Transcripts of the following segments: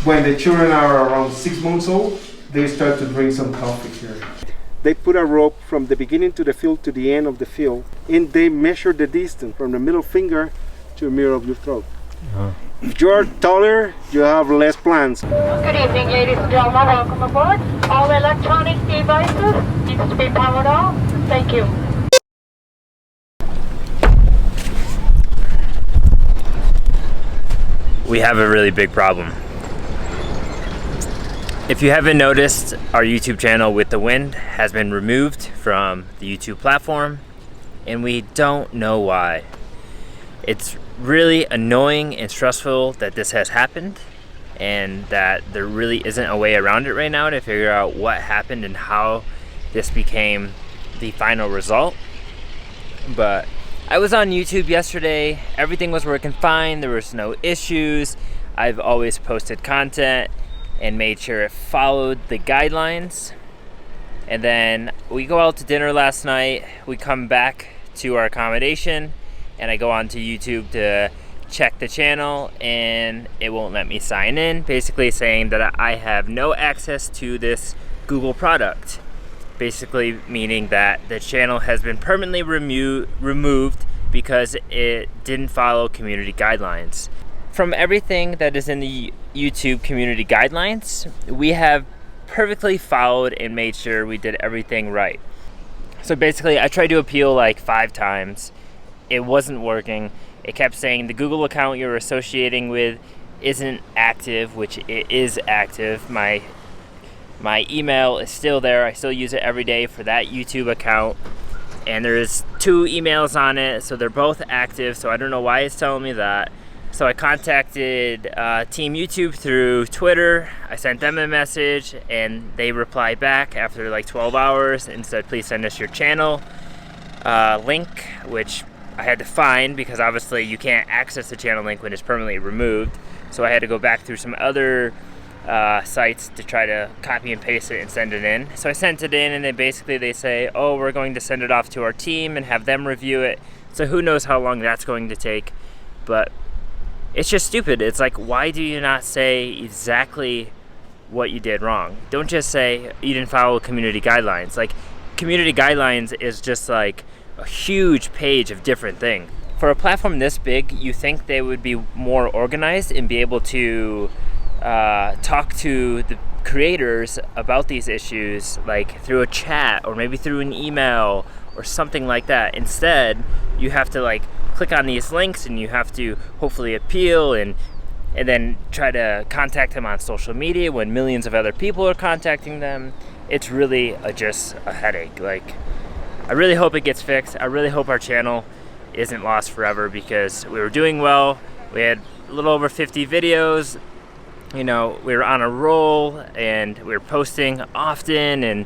When the children are around 6 months old, they start to drink some coffee here. They put a rope from the beginning to the field to the end of the field, and they measure the distance from the middle finger to the middle of your throat. If you're taller, you have less plants. Good evening, ladies and gentlemen. Welcome aboard. All electronic devices needs to be powered off. Thank you. We have a really big problem. If you haven't noticed, our YouTube channel With the Wind has been removed from the YouTube platform, and we don't know why. It's really annoying and stressful that this has happened, and that there really isn't a way around it right now to figure out what happened and how this became the final result. But I was on YouTube yesterday, everything was working fine, there was no issues. I've always posted content and made sure it followed the guidelines. And then we go out to dinner last night, we come back to our accommodation, and I go onto YouTube to check the channel, and it won't let me sign in, basically saying that I have no access to this Google product. Basically meaning that the channel has been permanently removed because it didn't follow community guidelines. From everything that is in the YouTube community guidelines, we have perfectly followed and made sure we did everything right. So basically, I tried to appeal like 5 times. It wasn't working. It kept saying the Google account you're associating with isn't active, which it is active. My email is still there. I still use it every day for that YouTube account. And there's 2 emails on it, so they're both active, so I don't know why it's telling me that. So I contacted Team YouTube through Twitter. I sent them a message, and they replied back after like 12 hours and said, please send us your channel link, which I had to find because obviously you can't access the channel link when it's permanently removed. So I had to go back through some other sites to try to copy and paste it and send it in. So I sent it in, and then basically they say, oh, we're going to send it off to our team and have them review it. So who knows how long that's going to take. But it's just stupid. It's like, why do you not say exactly what you did wrong? Don't just say you didn't follow community guidelines. Like, community guidelines is just like a huge page of different things. For a platform this big, you think they would be more organized and be able to talk to the creators about these issues, like through a chat or maybe through an email or something like that. Instead, you have to like click on these links, and you have to hopefully appeal and then try to contact them on social media when millions of other people are contacting them. It's really just a headache. Like, I really hope it gets fixed. I really hope our channel isn't lost forever, because we were doing well. We had a little over 50 videos. You know, we were on a roll, and we were posting often, and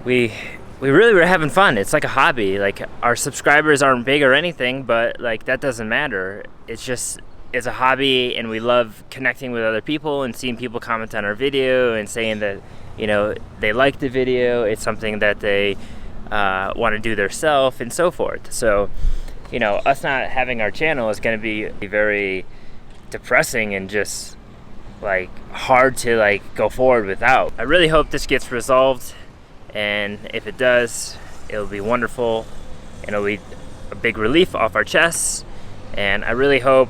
we really were having fun. It's like a hobby. Like, our subscribers aren't big or anything, but like, that doesn't matter. It's a hobby, and we love connecting with other people and seeing people comment on our video and saying that, you know, they like the video. It's something that they want to do themselves and so forth. So, you know, us not having our channel is going to be very depressing and just like hard to like go forward without. I really hope this gets resolved, and if it does, it'll be wonderful, and it'll be a big relief off our chests. And I really hope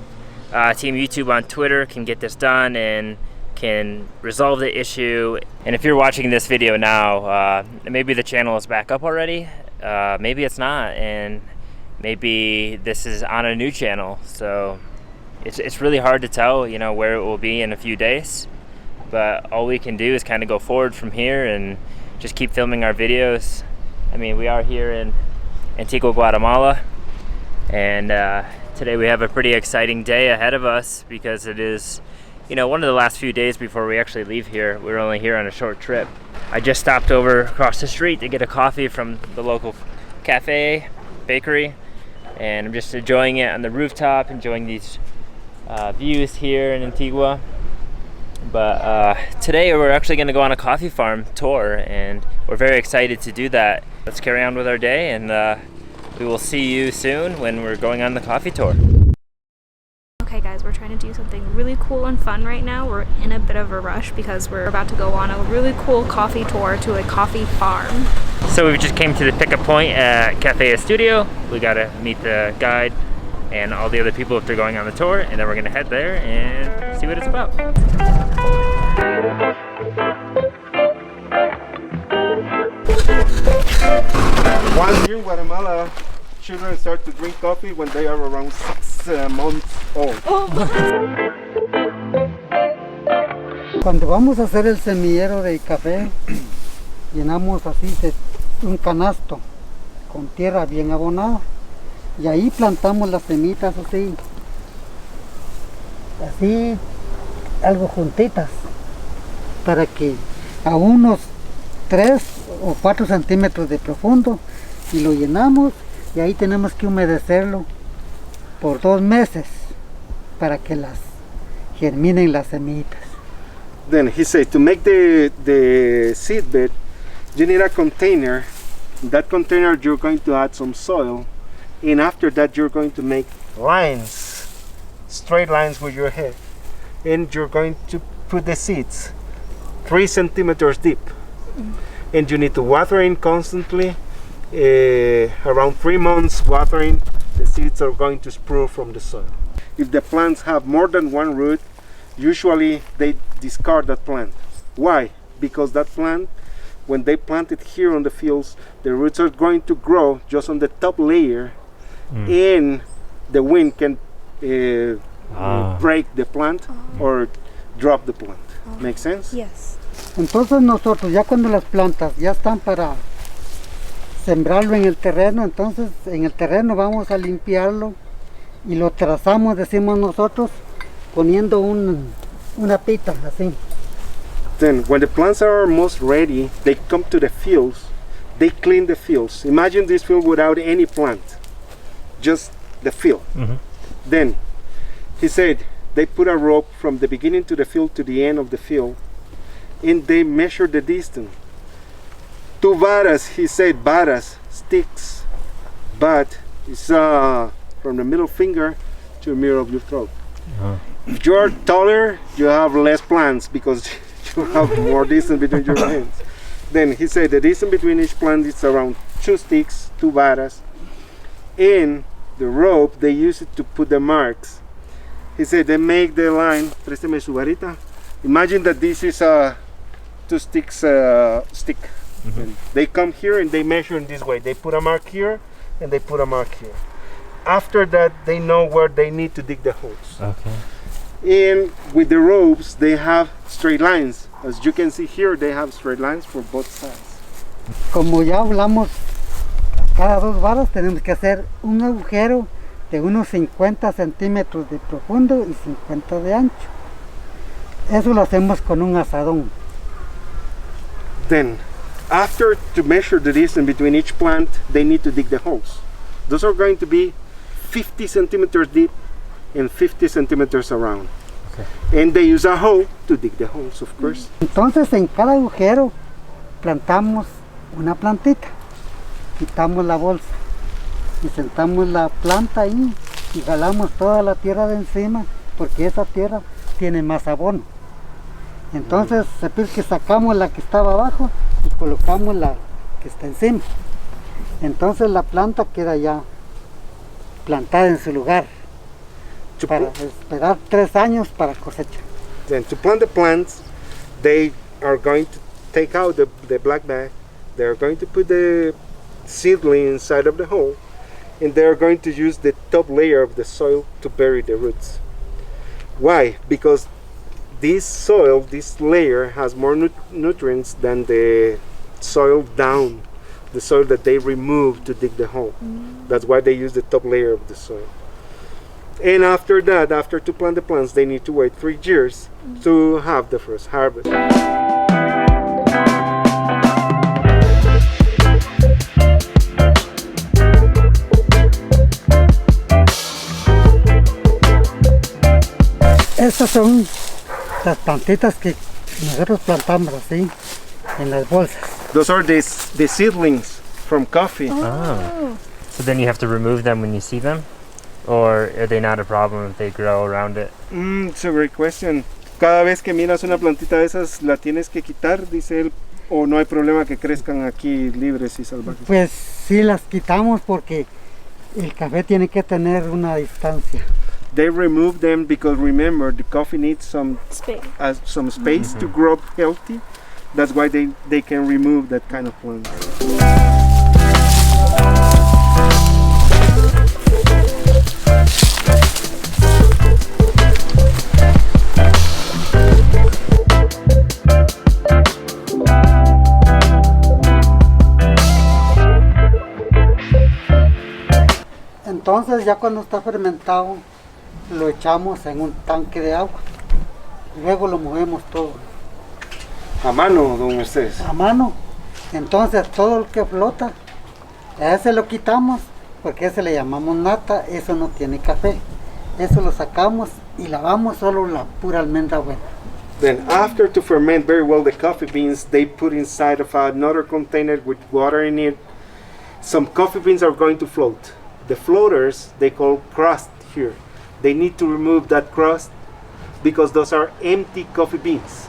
Team YouTube on Twitter can get this done and can resolve the issue. And if you're watching this video now, maybe the channel is back up already, maybe it's not, and maybe this is on a new channel. So it's really hard to tell, you know, where it will be in a few days. But all we can do is kind of go forward from here and just keep filming our videos. I mean, we are here in Antigua, Guatemala, and today we have a pretty exciting day ahead of us, because it is, you know, one of the last few days before we actually leave here. We're only here on a short trip. I just stopped over across the street to get a coffee from the local cafe, bakery, and I'm just enjoying it on the rooftop, enjoying these views here in Antigua. But today we're actually going to go on a coffee farm tour, and we're very excited to do that. Let's carry on with our day, and we will see you soon when we're going on the coffee tour. Okay guys, we're trying to do something really cool and fun right now. We're in a bit of a rush because we're about to go on a really cool coffee tour to a coffee farm. So we just came to the pickup point at Cafe Studio. We gotta meet the guide and all the other people if they're going on the tour, and then we're gonna head there and see what it's about. Once here in Guatemala, children start to drink coffee when they are around 6 months old. Cuando vamos a hacer el semillero de café, llenamos así de un canasto con tierra bien abonada y ahí plantamos las semitas así algo juntitas para que a unos 3 o 4 centímetros de profundo, y lo llenamos y ahí tenemos que humedecerlo por 2 meses para que las germinen las semillitas. Then he said to make the seed bed, you need a container. In that container you're going to add some soil, and after that you're going to make lines, straight lines with your head, and you're going to put the seeds 3 centimeters deep. And you need to water in constantly. Around 3 months watering, the seeds are going to sprout from the soil. If the plants have more than 1 root, usually they discard that plant. Why? Because that plant, when they plant it here on the fields, the roots are going to grow just on the top layer, and the wind can break the plant or drop the plant. Make sense? Yes. Entonces nosotros ya cuando las plantas ya están para sembrarlo en el terreno, entonces en el terreno vamos a limpiarlo y lo trazamos, decimos nosotros, poniendo una pita así. Then when the plants are almost ready, they come to the fields, they clean the fields. Imagine this field without any plant, just the field. Then he said they put a rope from the beginning to the field to the end of the field, and they measure the distance. 2 varas, he said, varas, sticks, but it's from the middle finger to the middle of your throat. If you're taller, you have less plants because you have more distance between your hands. Then he said the distance between each plant is around 2 sticks, 2 varas. And the rope, they use it to put the marks. He said they make the line. Présteme su varita. Imagine that this is a 2 sticks stick. And they come here and they measure in this way. They put a mark here and they put a mark here. After that, they know where they need to dig the holes. Okay. And with the ropes, they have straight lines. As you can see here, they have straight lines for both sides. Como ya hablamos, cada 2 varas tenemos que hacer un agujero de unos 50 centímetros de profundo y 50 de ancho. Eso lo hacemos con un asadón. Then, after to measure the distance between each plant, they need to dig the holes. Those are going to be 50 centimeters deep and 50 centimeters around. Okay. And they use a hoe to dig the holes, of course. Entonces en cada agujero plantamos una plantita, quitamos la bolsa y sentamos la planta ahí y jalamos toda la tierra de encima porque esa tierra tiene más abono. Entonces se pide que sacamos la que estaba abajo y colocamos la que está encima. Entonces la planta queda ya plantada en su lugar para esperar 3 años para cosecha. Then to plant the plants, they are going to take out the black bag. They are going to put the seedling inside of the hole, and they are going to use the top layer of the soil to bury the roots. Why? Because this soil, this layer, has more nutrients than the soil down, the soil that they remove to dig the hole. That's why they use the top layer of the soil. And after that, after to plant the plants, they need to wait 3 years to have the first harvest. Estas son las plantitas que nosotros plantamos así en las bolsas. Those are the seedlings from coffee. Oh. So then you have to remove them when you see them? Or are they not a problem if they grow around it? It's a great question. Cada vez que miras una plantita de esas, ¿la tienes que quitar, dice él? ¿O no hay problema que crezcan aquí libres y salvajes? Pues sí las quitamos porque el café tiene que tener una distancia. They remove them because remember the coffee needs some space to grow up healthy. That's why they can remove that kind of plants. Entonces ya cuando está fermentado lo echamos en un tanque de agua. Luego lo movemos todo. A mano, don Mercedes. A mano. Entonces todo lo que flota, a ese lo quitamos porque a ese le llamamos nata, eso no tiene café. Eso lo sacamos y lavamos solo la pura almendra buena. Then after to ferment very well the coffee beans, they put inside of another container with water in it. Some coffee beans are going to float. The floaters, they call crust here. They need to remove that crust because those are empty coffee beans.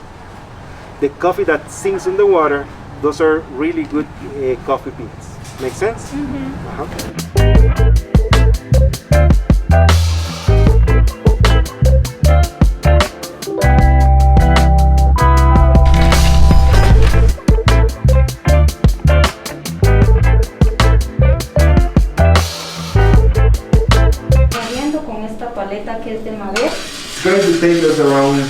The coffee that sinks in the water, those are really good coffee beans. Make sense? Que es de madera. It's going to take us around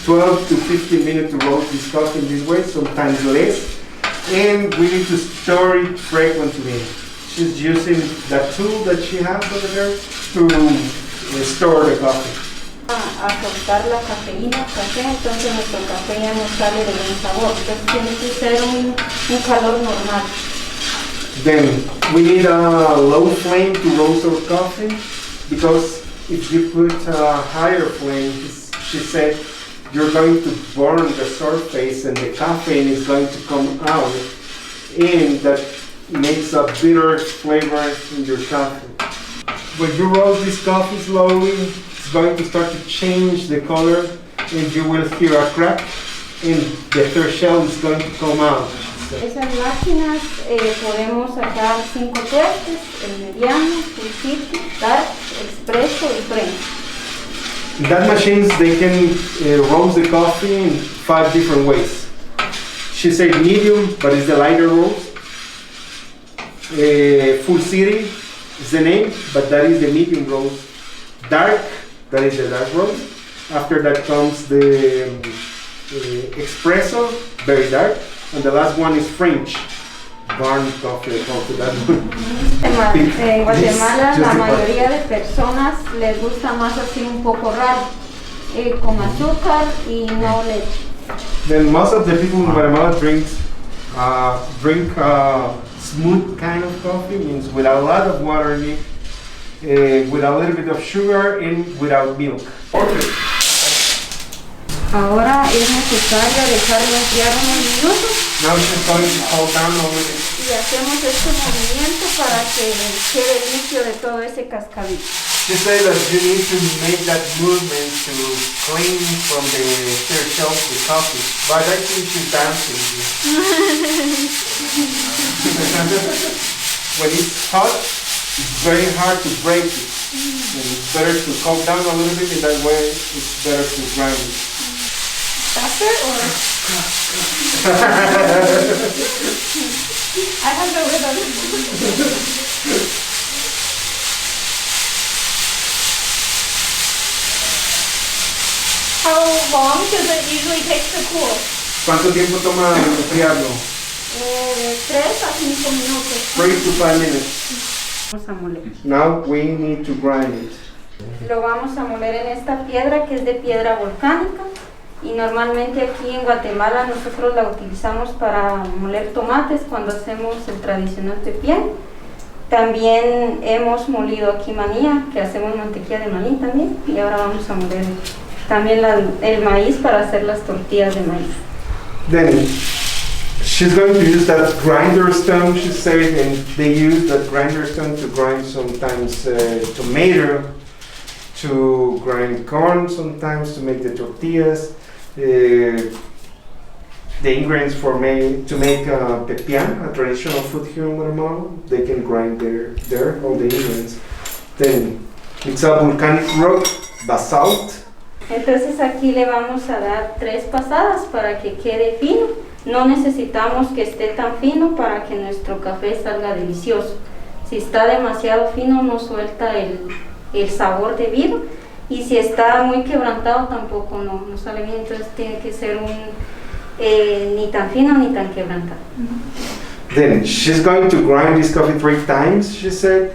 12 to 15 minutes to roast this coffee in this way, sometimes less. And we need to store it frequently. She's using that tool that she has over there to store the coffee. A soltar la cafeína, café, entonces nuestro café ya no sale de buen sabor. Entonces tiene que ser un calor normal. Then we need a low flame to roast our coffee because if you put a higher flame, she said, you're going to burn the surface and the caffeine is going to come out, and that makes a bitter flavor in your coffee. When you roast this coffee slowly, it's going to start to change the color and you will hear a crack and the third shell is going to come out. Esas máquinas podemos sacar 5 tuestes, el mediano, full city, dark, expreso y French. That machines, they can roast the coffee in 5 different ways. She said medium, but it's the lighter roast. Full city is the name, but that is the medium roast. Dark, that is the dark roast. After that comes the espresso, very dark. And the last one is French. Barn coffee, that one. En Guatemala la mayoría de personas les gusta más así un poco raro, con azúcar y no leche. Then most of the people in Guatemala drink smooth kind of coffee, means without a lot of water in it, with a little bit of sugar and without milk. Ahora es necesario dejarlo enfriar unos minutos. Now she's going to cool down a little bit. Y hacemos este movimiento para que quede limpio de todo ese cascarito. She said that you need to make that movement to clean from the third shelf the coffee. But I think she's dancing. When it's hot, it's very hard to break it. And it's better to cool down a little bit, in that way it's better to grind it. Faster or? I have the rhythm. How long does it usually take to cool? ¿Cuánto tiempo toma enfriarlo? De 3 a 5 minutos. 3 to 5 minutes. Vamos a moler. Now we need to grind it. Lo vamos a moler en esta piedra que es de piedra volcánica. Y normalmente aquí en Guatemala nosotros la utilizamos para moler tomates cuando hacemos el tradicional pepián. También hemos molido aquí manía, que hacemos mantequilla de maní también. Y ahora vamos a moler también el maíz para hacer las tortillas de maíz. Then she's going to use that grinder stone, she said, and they use that grinder stone to grind sometimes tomato. to grind corn sometimes to make the tortillas. The ingredients to make pepián, a traditional food here in Guatemala, they can grind there all the ingredients. Then it's a volcanic rock, basalt. Entonces aquí le vamos a dar 3 pasadas para que quede fino. No necesitamos que esté tan fino para que nuestro café salga delicioso. Si está demasiado fino no suelta el sabor debido, y si está muy quebrantado tampoco no sale bien. Entonces tiene que ser ni tan fino ni tan quebrantado. Then she's going to grind this coffee 3 times, she said,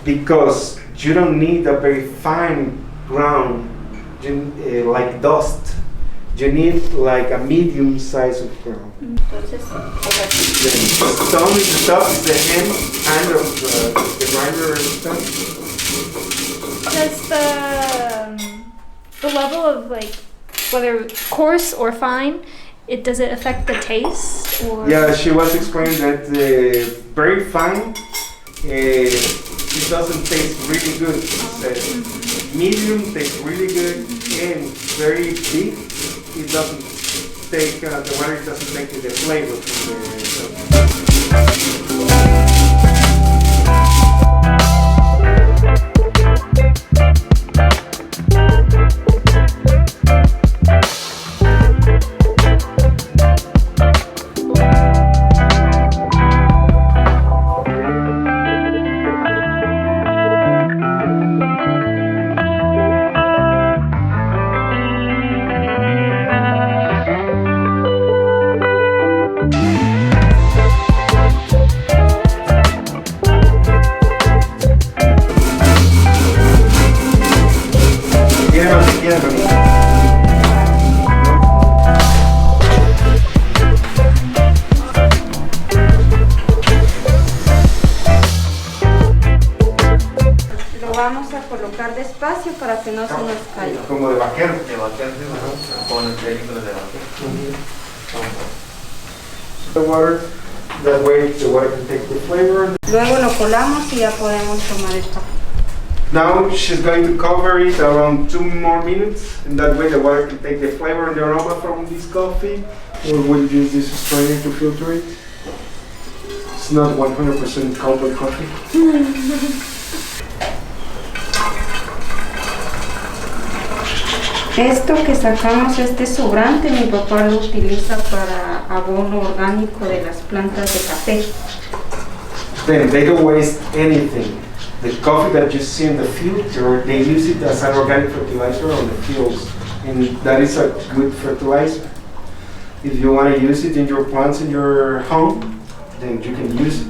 because you don't need a very fine ground like dust. You need like a medium size of ground. Entonces, The stone is the top, is the hand of the grinder and stuff. Does the level of like whether coarse or fine, does it affect the taste? Or? Yeah, she was explaining that very fine, it doesn't taste really good. Medium tastes really good, and very big, it doesn't take the water doesn't take the flavor from the. Vamos a colocar despacio para que no se nos caiga. Como de vaquero. The water, that way the water can take the flavor. Luego lo colamos y ya podemos tomar esto. Now she's going to cover it around 2 more minutes, and that way the water can take the flavor and the aroma from this coffee. Or we'll use this strainer to filter it. It's not 100% cold coffee. Esto que sacamos, este sobrante, mi papá lo utiliza para abono orgánico de las plantas de café. Then they don't waste anything. The coffee that you see in the filter, they use it as an organic fertilizer on the fields, and that is a good fertilizer. If you want to use it in your plants in your home, then you can use it.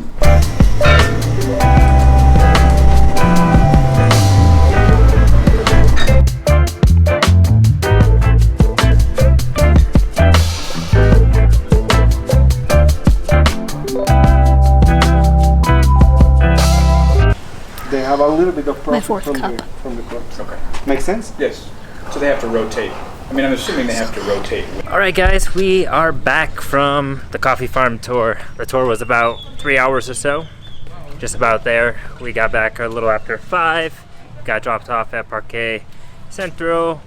They have a little bit of profit from the crops. Okay. Make sense? Yes. So they have to rotate. I mean, I'm assuming they have to rotate. All right, guys, we are back from the coffee farm tour. The tour was about 3 hours or so, just about there. We got back a little after 5, got dropped off at Parque Centro,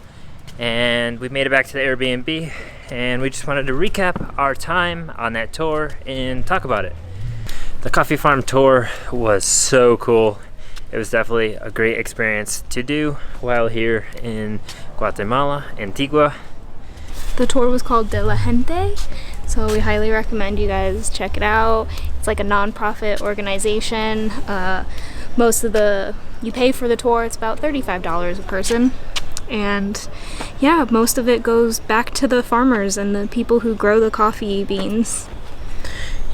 and we made it back to the Airbnb, and we just wanted to recap our time on that tour and talk about it. The coffee farm tour was so cool. It was definitely a great experience to do while here in Guatemala, Antigua. The tour was called De La Gente, so we highly recommend you guys check it out. It's like a non-profit organization. You pay for the tour, it's about $35 a person. And yeah, most of it goes back to the farmers and the people who grow the coffee beans.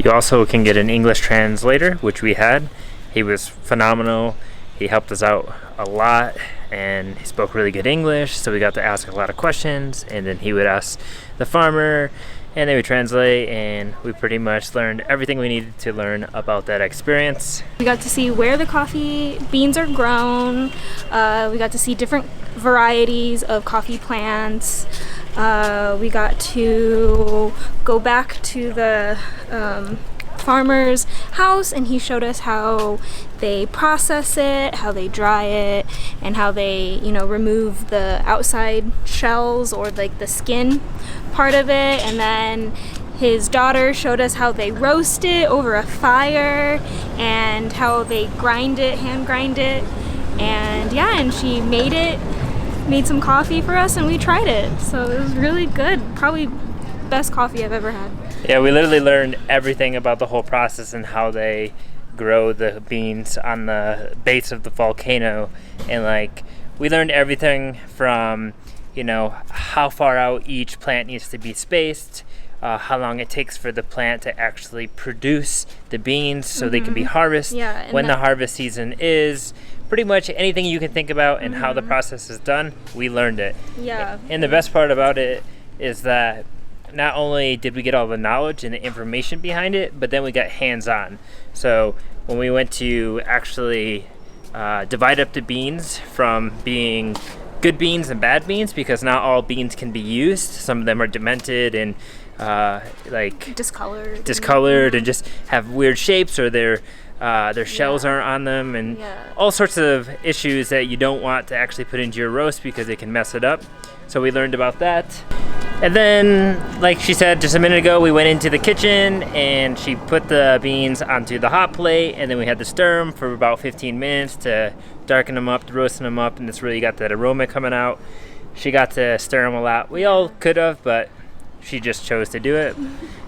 You also can get an English translator, which we had. He was phenomenal. He helped us out a lot, and he spoke really good English, so we got to ask a lot of questions, and then he would ask the farmer, and they would translate, and we pretty much learned everything we needed to learn about that experience. We got to see where the coffee beans are grown. We got to see different varieties of coffee plants. We got to go back to the farmer's house, and he showed us how they process it, how they dry it, and how they, you know, remove the outside shells or like the skin part of it. And then his daughter showed us how they roast it over a fire and how they grind it, hand grind it. And yeah, and she made some coffee for us and we tried it. So it was really good. Probably best coffee I've ever had. Yeah, we literally learned everything about the whole process and how they grow the beans on the base of the volcano. And like, we learned everything from, you know, how far out each plant needs to be spaced, how long it takes for the plant to actually produce the beans so they can be harvested, when the harvest season is, pretty much anything you can think about and how the process is done, we learned it. Yeah. And the best part about it is that not only did we get all the knowledge and the information behind it, but then we got hands-on. So when we went to actually divide up the beans from being good beans and bad beans, because not all beans can be used. Some of them are demented and like discolored and just have weird shapes, or their shells aren't on them, and all sorts of issues that you don't want to actually put into your roast because it can mess it up. So we learned about that. And then, like she said just a minute ago, we went into the kitchen and she put the beans onto the hot plate, and then we had to stir them for about 15 minutes to darken them up, to roasting them up, and this really got that aroma coming out. She got to stir them a lot. We all could have, but she just chose to do it.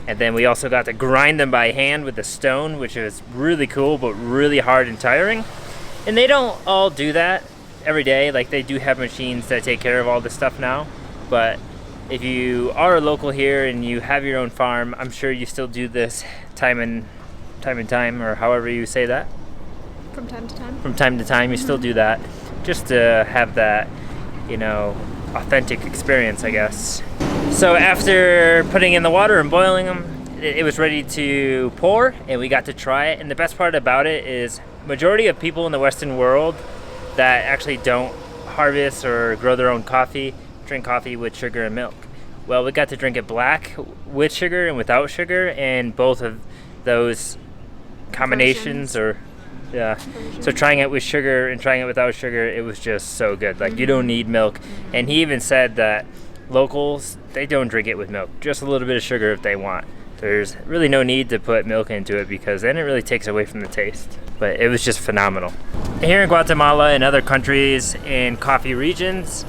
And then we also got to grind them by hand with a stone, which is really cool, but really hard and tiring. And they don't all do that every day. Like, they do have machines that take care of all this stuff now, but if you are a local here and you have your own farm, I'm sure you still do this time and time, or however you say that. From time to time. From time to time, you still do that, just to have that, you know, authentic experience, I guess. So after putting in the water and boiling them, it was ready to pour, and we got to try it. And the best part about it is, majority of people in the Western world that actually don't harvest or grow their own coffee drink coffee with sugar and milk. Well, we got to drink it black with sugar and without sugar, and both of those combinations so trying it with sugar and trying it without sugar, it was just so good. Like, you don't need milk. And he even said that locals, they don't drink it with milk, just a little bit of sugar if they want. There's really no need to put milk into it, because then it really takes away from the taste. But it was just phenomenal. Here in Guatemala and other countries in coffee regions,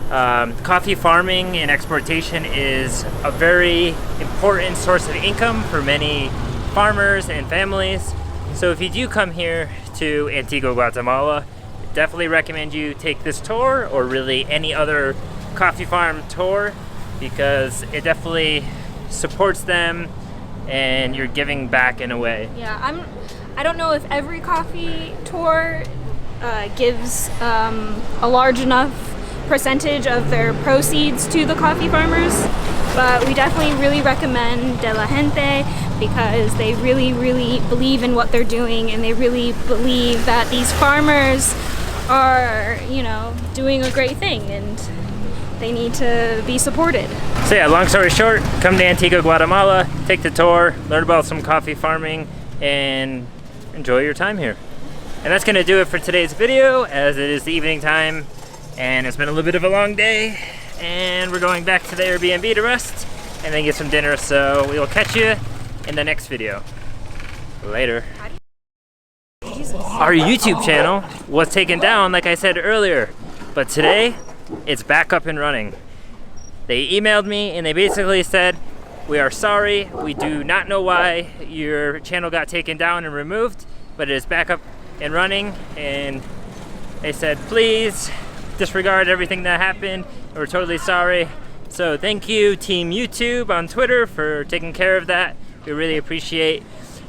coffee farming and exportation is a very important source of income for many farmers and families. So if you do come here to Antigua, Guatemala, definitely recommend you take this tour, or really any other coffee farm tour, because it definitely supports them and you're giving back in a way. Yeah, I don't know if every coffee tour gives a large enough percentage of their proceeds to the coffee farmers, but we definitely really recommend De La Gente, because they really believe in what they're doing, and they really believe that these farmers are, you know, doing a great thing, and they need to be supported. So yeah, long story short, come to Antigua, Guatemala, take the tour, learn about some coffee farming, and enjoy your time here. And that's gonna do it for today's video, as it is the evening time and it's been a little bit of a long day, and we're going back to the Airbnb to rest and then get some dinner. So we will catch you in the next video. Later. Our YouTube channel was taken down, like I said earlier, but today it's back up and running. They emailed me and they basically said, we are sorry, we do not know why your channel got taken down and removed, but it is back up and running. And they said, please disregard everything that happened, and we're totally sorry. So thank you, Team YouTube on Twitter, for taking care of that. We really appreciate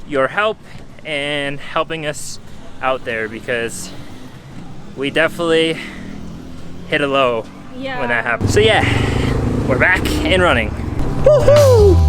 your help and helping us out there, because we definitely hit a low when that happened. So yeah, we're back and running. Woohoo!